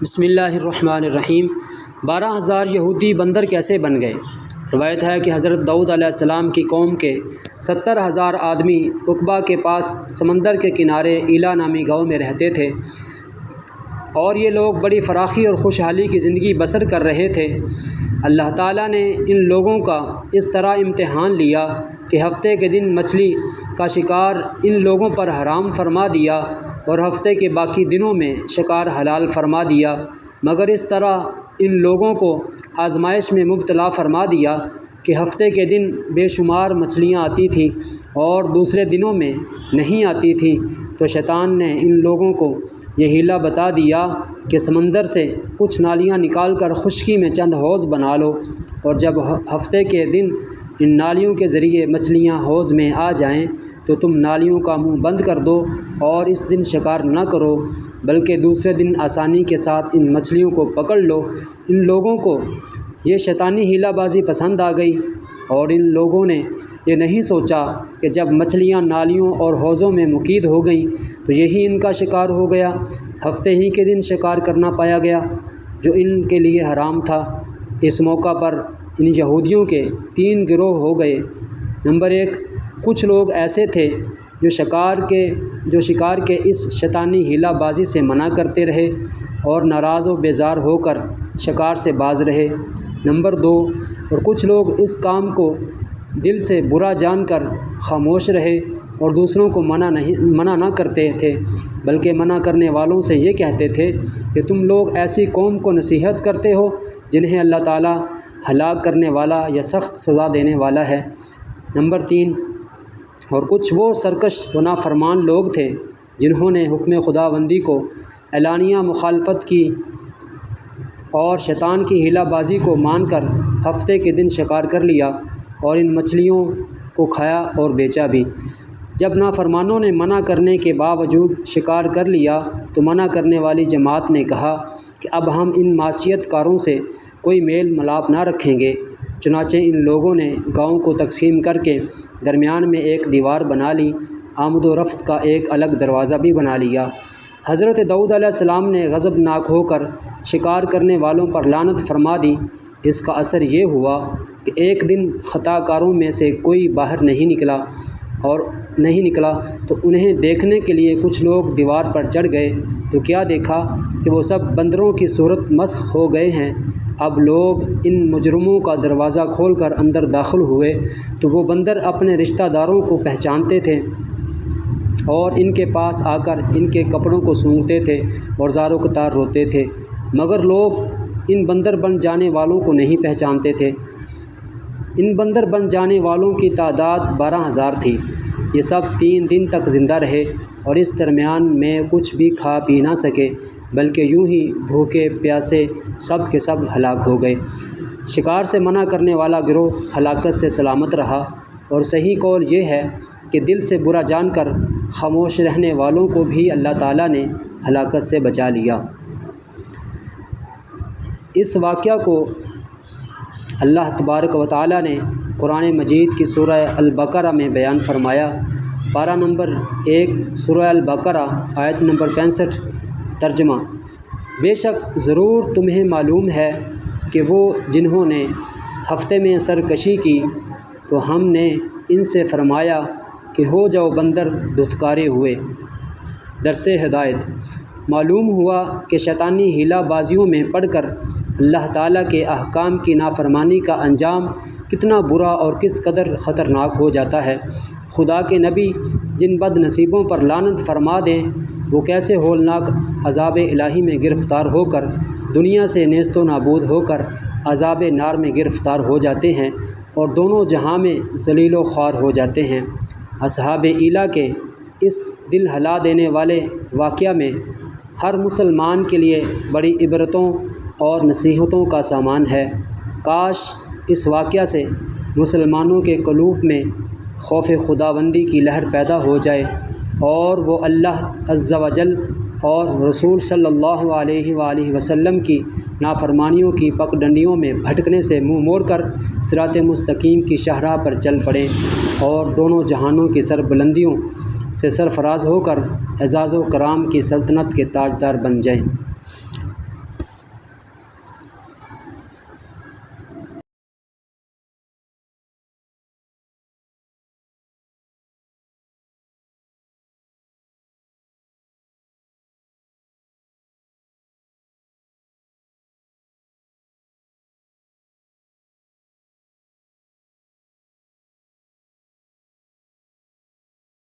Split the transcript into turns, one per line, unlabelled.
بسم اللہ الرحمن الرحیم 12,000 یہودی بندر کیسے بن گئے؟ روایت ہے کہ حضرت داؤد علیہ السلام کی قوم کے 70,000 آدمی عقبہ کے پاس سمندر کے کنارے ایلا نامی گاؤں میں رہتے تھے، اور یہ لوگ بڑی فراخی اور خوشحالی کی زندگی بسر کر رہے تھے۔ اللہ تعالیٰ نے ان لوگوں کا اس طرح امتحان لیا کہ ہفتے کے دن مچھلی کا شکار ان لوگوں پر حرام فرما دیا اور ہفتے کے باقی دنوں میں شکار حلال فرما دیا، مگر اس طرح ان لوگوں کو آزمائش میں مبتلا فرما دیا کہ ہفتے کے دن بے شمار مچھلیاں آتی تھیں اور دوسرے دنوں میں نہیں آتی تھیں، تو شیطان نے ان لوگوں کو یہ حیلہ بتا دیا کہ سمندر سے کچھ نالیاں نکال کر خشکی میں چند حوض بنا لو، اور جب ہفتے کے دن ان نالیوں کے ذریعے مچھلیاں حوض میں آ جائیں تو تم نالیوں کا منہ بند کر دو اور اس دن شکار نہ کرو، بلکہ دوسرے دن آسانی کے ساتھ ان مچھلیوں کو پکڑ لو۔ ان لوگوں کو یہ شیطانی حیلہ بازی پسند آ گئی، اور ان لوگوں نے یہ نہیں سوچا کہ جب مچھلیاں نالیوں اور حوضوں میں مقید ہو گئیں تو یہی ان کا شکار ہو گیا۔ ہفتے ہی کے دن شکار کرنا پایا گیا جو ان کے لیے حرام تھا۔ اس موقع پر ان یہودیوں کے 3 گروہ ہو گئے۔ نمبر 1، کچھ لوگ ایسے تھے جو شکار کے اس شیطانی حیلہ بازی سے منع کرتے رہے اور ناراض و بیزار ہو کر شکار سے باز رہے۔ نمبر 2، اور کچھ لوگ اس کام کو دل سے برا جان کر خاموش رہے اور دوسروں کو منع نہ کرتے تھے، بلکہ منع کرنے والوں سے یہ کہتے تھے کہ تم لوگ ایسی قوم کو نصیحت کرتے ہو جنہیں اللہ تعالیٰ ہلاک کرنے والا یا سخت سزا دینے والا ہے۔ نمبر 3، اور کچھ وہ سرکش و نافرمان لوگ تھے جنہوں نے حکم خداوندی کو اعلانیہ مخالفت کی اور شیطان کی حیلہ بازی کو مان کر ہفتے کے دن شکار کر لیا اور ان مچھلیوں کو کھایا اور بیچا بھی۔ جب نافرمانوں نے منع کرنے کے باوجود شکار کر لیا تو منع کرنے والی جماعت نے کہا کہ اب ہم ان معصیت کاروں سے کوئی میل ملاپ نہ رکھیں گے۔ چنانچہ ان لوگوں نے گاؤں کو تقسیم کر کے درمیان میں ایک دیوار بنا لی، آمد و رفت کا ایک الگ دروازہ بھی بنا لیا۔ حضرت داؤد علیہ السلام نے غضبناک ہو کر شکار کرنے والوں پر لعنت فرما دی۔ اس کا اثر یہ ہوا کہ ایک دن خطا کاروں میں سے کوئی باہر نہیں نکلا تو انہیں دیکھنے کے لیے کچھ لوگ دیوار پر چڑھ گئے تو کیا دیکھا کہ وہ سب بندروں کی صورت مسخ ہو گئے ہیں۔ اب لوگ ان مجرموں کا دروازہ کھول کر اندر داخل ہوئے تو وہ بندر اپنے رشتہ داروں کو پہچانتے تھے اور ان کے پاس آ کر ان کے کپڑوں کو سونگھتے تھے اور زار و قطار روتے تھے، مگر لوگ ان بندر بن جانے والوں کو نہیں پہچانتے تھے۔ ان بندر بن جانے والوں کی تعداد 12,000 تھی۔ یہ سب 3 دن تک زندہ رہے اور اس درمیان میں کچھ بھی کھا پی نہ سکے، بلکہ یوں ہی بھوکے پیاسے سب کے سب ہلاک ہو گئے۔ شکار سے منع کرنے والا گروہ ہلاکت سے سلامت رہا، اور صحیح قول یہ ہے کہ دل سے برا جان کر خاموش رہنے والوں کو بھی اللہ تعالیٰ نے ہلاکت سے بچا لیا۔ اس واقعہ کو اللہ تبارک و تعالیٰ نے قرآن مجید کی سورہ البقرہ میں بیان فرمایا۔ پارہ نمبر 1 سورہ البقرہ آیت نمبر 65۔ ترجمہ: بے شک ضرور تمہیں معلوم ہے کہ وہ جنہوں نے ہفتے میں سرکشی کی تو ہم نے ان سے فرمایا کہ ہو جاؤ بندر دھتکارے ہوئے۔ درس ہدایت: معلوم ہوا کہ شیطانی حیلہ بازیوں میں پڑھ کر اللہ تعالیٰ کے احکام کی نافرمانی کا انجام کتنا برا اور کس قدر خطرناک ہو جاتا ہے۔ خدا کے نبی جن بد نصیبوں پر لعنت فرما دیں وہ کیسے ہولناک عذاب الہی میں گرفتار ہو کر دنیا سے نیست و نابود ہو کر عذاب نار میں گرفتار ہو جاتے ہیں اور دونوں جہاں میں ذلیل و خوار ہو جاتے ہیں۔ اصحاب ایلا کے اس دل ہلا دینے والے واقعہ میں ہر مسلمان کے لیے بڑی عبرتوں اور نصیحتوں کا سامان ہے۔ کاش اس واقعہ سے مسلمانوں کے قلوب میں خوف خداوندی کی لہر پیدا ہو جائے اور وہ اللہ عز و جل اور رسول صلی اللہ علیہ وآلہ وسلم کی نافرمانیوں کی پگڈنڈیوں میں بھٹکنے سے منہ موڑ کر صراط مستقیم کی شاہراہ پر چل پڑیں اور دونوں جہانوں کی سربلندیوں سے سرفراز ہو کر اعزاز و کرام کی سلطنت کے تاجدار بن جائیں۔